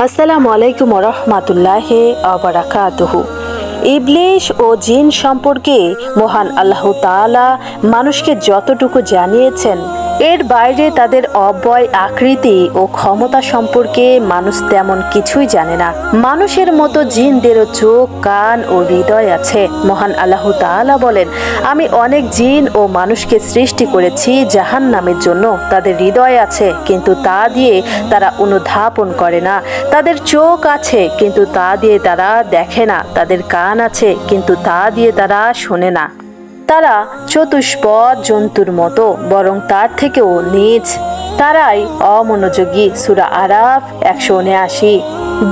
আসসালামু আলাইকুম ওয়া রাহমাতুল্লাহি ওয়া বারাকাতুহু। ইবলিশ ও জিন সম্পর্কে মহান আল্লাহ তাআলা মানুষকে যতটুকু জানিয়েছেন, এর বাইরে তাদের অব্যয় আকৃতি ও ক্ষমতা সম্পর্কে মানুষ তেমন কিছুই জানে না। মানুষের মতো জিনদেরও চোখ, কান ও হৃদয় আছে। মহান আল্লাহ তাআলা বলেন, আমি অনেক জিন ও মানুষকে সৃষ্টি করেছি জাহান্নামের জন্য। তাদের হৃদয় আছে, কিন্তু তা দিয়ে তারা অনুধাবন করে না। তাদের চোখ আছে, কিন্তু তা দিয়ে তারা দেখে না। তাদের কান আছে, কিন্তু তা দিয়ে তারা শোনে না। তারা চতুষ্পদ জন্তুর মতো, বরং তার থেকেও নীচ। তারাই অমনোযোগী। সূরা আরাফ 179।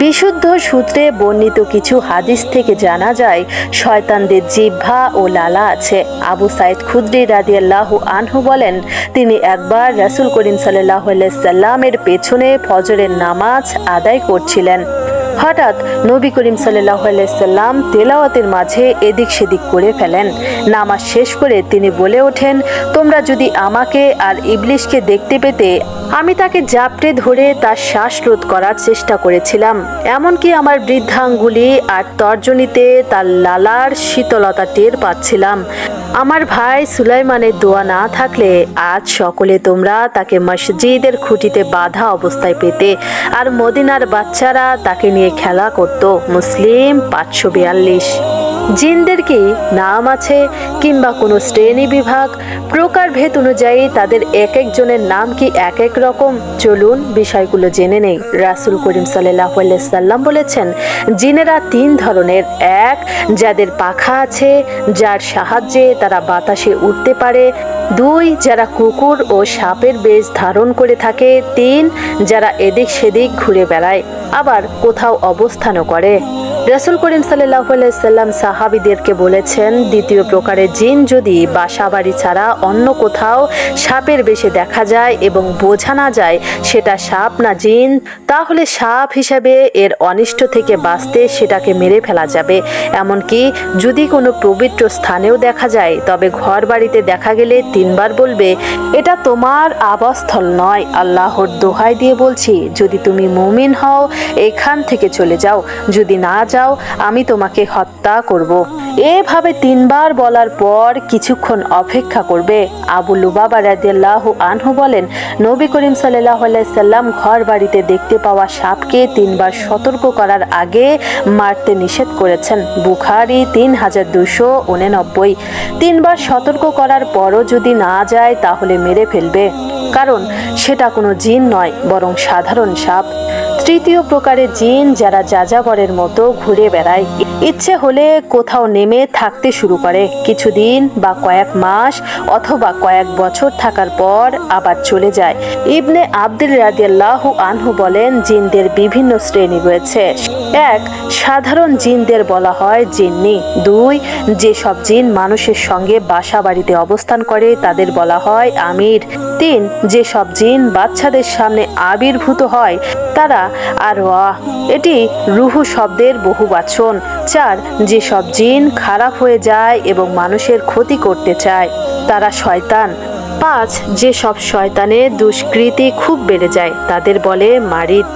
বিশুদ্ধ সূত্রে বর্ণিত কিছু হাদিস থেকে জানা যায়, শয়তানদের জিহ্বা ও লালা আছে। আবু সাইদ খুদরি রাদিয়াল্লাহু আনহু বলেন, তিনি একবার রাসূল করিম সাল্লাল্লাহু আলাইহি সাল্লামের পেছনে ফজরের নামাজ আদায় করছিলেন। হঠাৎ নবী করিম সাল্লাল্লাহু আলাইহি সাল্লাম তেলাওয়াতের মাঝে এদিক সেদিক করে ফেলেন। নামাজ শেষ করে তিনি বলে ওঠেন, তোমরা যদি আমাকে আর ইবলিশকে দেখতে পেতে, আমি তাকে জাপটে ধরে তার শ্বাসরোধ করার চেষ্টা করেছিলাম। এমনকি আমার বৃদ্ধাঙ্গুলি আর তর্জনীতে তার লালার শীতলতা টের পাচ্ছিলাম। আমার ভাই সুলাইমানের দোয়া না থাকলে আজ সকলে তোমরা তাকে মসজিদের খুঁটিতে বাঁধা অবস্থায় পেতে, আর মদিনার বাচ্চারা তাকে নিয়ে খেলা করত। মুসলিম 542। জিনদের কি নাম আছে কিংবা কোনো শ্রেণী বিভাগ? প্রকারভেদ অনুযায়ী তাদের এক একজনের নাম কি এক এক রকম? চলুন বিষয়গুলো জেনে নেই। রাসূল করিম সাল্লাল্লাহু আলাইহি সাল্লাম বলেছেন, জিনেরা 3 ধরনের। 1, যাদের পাখা আছে, যার সাহায্যে তারা বাতাসে উড়তে পারে। 2, যারা কুকুর ও সাপের বেশ ধারণ করে থাকে। 3, যারা এদিক সেদিক ঘুরে বেড়ায়, আবার কোথাও অবস্থানও করে। রাসূল করিম সাল্লাল্লাহু আলাইহি সাল্লাম সাহাবীদেরকে বলেছেন, দ্বিতীয় প্রকারের জিন যদি বাসাবাড়ি ছাড়া অন্য কোথাও সাপের বেশে দেখা যায় এবং বোঝা না যায় সেটা সাপ না জিন, তাহলে সাপ হিসাবে এর অনিষ্ট থেকে বাঁচতে সেটাকে মেরে ফেলা যাবে। এমনকি যদি কোনো পবিত্র স্থানেও দেখা যায়, তবে ঘর বাড়িতে দেখা গেলে 3 বার বলবে, এটা তোমার আবাসস্থল নয়। আল্লাহর দোহাই দিয়ে বলছি, যদি তুমি মুমিন হও এখান থেকে চলে যাও, যদি না যাও আমি তোমাকে হত্যা করব। এভাবে 3 বার বলার পর কিছুক্ষণ অপেক্ষা করবে। আবু লুবাবা রাদিয়াল্লাহু আনহু বলেন, নবী করিম সাল্লাল্লাহু আলাইহি সাল্লাম ঘর বাড়িতে দেখতে পাওয়া সাপকে 3 বার সতর্ক করার আগে মারতে নিষেধ করেছেন। বুখারী 3289। 3 বার সতর্ক করার পরও যদি না যায় তাহলে মেরে ফেলবে, কারণ সেটা কোনো জিন নয়, বরং সাধারণ সাপ। তৃতীয় প্রকারের জিন যারা যাযাবরের মতো ঘুরে বেড়ায়, ইচ্ছে হলে কোথাও নেমে থাকতে শুরু করে। কিছুদিন বা কয়েক মাস অথবা কয়েক বছর থাকার পর আবার চলে যায়। ইবনে আব্দুল রাদিয়াল্লাহু আনহু বলেন, জিনদের বিভিন্ন শ্রেণী রয়েছে। 1, সাধারণ জিনদের বলা হয় জিন্নি। 2, যেসব জিন মানুষের সঙ্গে বাসা বাড়িতে অবস্থান করে তাদের বলা হয় আমির। 3, যেসব জিন বাচ্চাদের সামনে আবির্ভূত হয় তারা আরওয়াহ। এটি রুহু শব্দের বহুবচন। 4, যেসব জিন খারাপ হয়ে যায় এবং মানুষের ক্ষতি করতে চায় তারা শয়তান। 5, যেসব শয়তানের দুষ্কৃতি খুব বেড়ে যায় তাদের বলে মারিদ।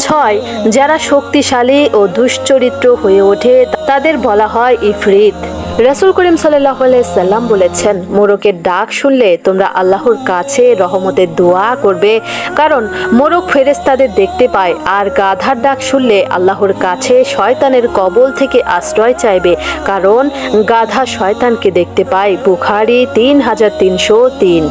6, যারা শক্তিশালী ও দুশ্চরিত্র হয়ে ওঠে তাদের বলা হয় ইফরিত। রাসূল করিম সাল্লাল্লাহু আলাইহি সাল্লাম বলেছেন, মোরগের ডাক শুনলে তোমরা আল্লাহর কাছে রহমতের দোয়া করবে, কারণ মোরগ ফেরেশতাদের দেখতে পায়। আর গাধার ডাক শুনলে আল্লাহর কাছে শয়তানের কবল থেকে আশ্রয় চাইবে, কারণ গাধা শয়তানকে দেখতে পায়। বুখারী 3303।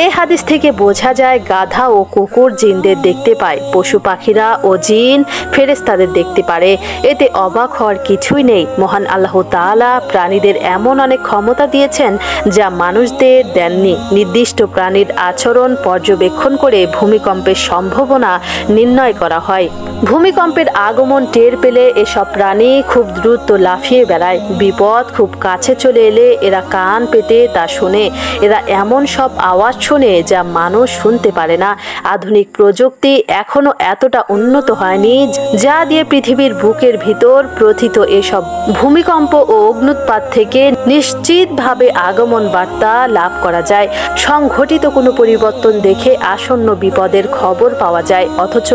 এই হাদিস থেকে বোঝা যায় গাধা ও কুকুর জিনদের দেখতে পায়, পশু পাখিরা ও জিন ফেরেশতাদের দেখতে পারে। এতে অবাক হওয়ার কিছুই নেই। মহান আল্লাহ তাআলা প্রাণীদের এমন অনেক ক্ষমতা দিয়েছেন যা মানুষদের দেননি। নির্দিষ্ট প্রাণীর আচরণ পর্যবেক্ষণ করে ভূমিকম্পের সম্ভাবনা নির্ণয় করা হয়। ভূমিকম্পের আগমন টের পেলে এসব প্রাণী খুব দ্রুত লাফিয়ে বেড়ায়। বিপদ খুব কাছে চলে এলে এরা কান পেতে তা শোনে। এরা এমন সব আওয়াজ শোনে যা মানুষ শুনতে পারে না। আধুনিক প্রযুক্তি এখনো এতটা উন্নত হয়নি যা দিয়ে পৃথিবীর বুকের ভিতর প্রথিত এসব ভূমিকম্প ও অগ্নুৎপাত থেকে নিশ্চিতভাবে আগমন বার্তা লাভ করা যায়। সংঘটিত কোনো পরিবর্তন দেখে আসন্ন বিপদের খবর পাওয়া যায়। অথচ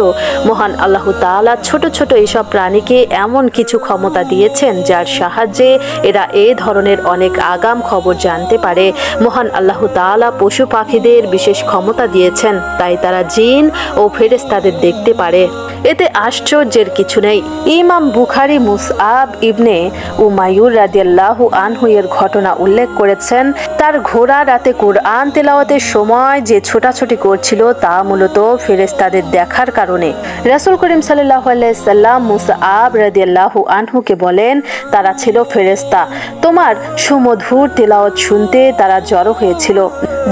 মহান আল্লাহ তাআলা ছোট ছোট এসব প্রাণীকে এমন কিছু ক্ষমতা দিয়েছেন যার সাহায্যে এরা এ ধরনের অনেক আগাম খবর জানতে পারে। মহান আল্লাহ তাআলা পশু পাখিদের বিশেষ ক্ষমতা দিয়েছেন, তাই তারা জিন ও ফেরেশতাদের দেখতে পারে। এতে আশ্চর্যের কিছু নেই। ইমাম বুখারী মুসআব ইবনে উমাইর রাদিয়াল্লাহু আনহু এর ঘটনা উল্লেখ করেছেন। তার ঘোড়া রাতে কোরআন তেলাওয়াতের সময় যে ছোটাছুটি করছিল তা মূলত ফেরেশতাদের দেখার কারণে। রাসূল করিম সাল্লাল্লাহু আলাইহি সাল্লাম মুসআব রাদিয়াল্লাহু আনহুকে বলেন, তারা ছিল ফেরেশতা, তোমার সুমধুর তেলাওয়াত শুনতে তারা জড়ো হয়েছিল।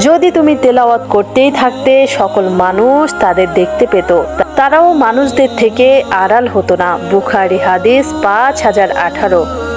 যদি তুমি তেলাওয়াত করতেই থাকতে সকল মানুষ তাদের দেখতে পেত, তারাও মানুষদের থেকে আড়াল হতো না। বুখারী হাদিস 5018।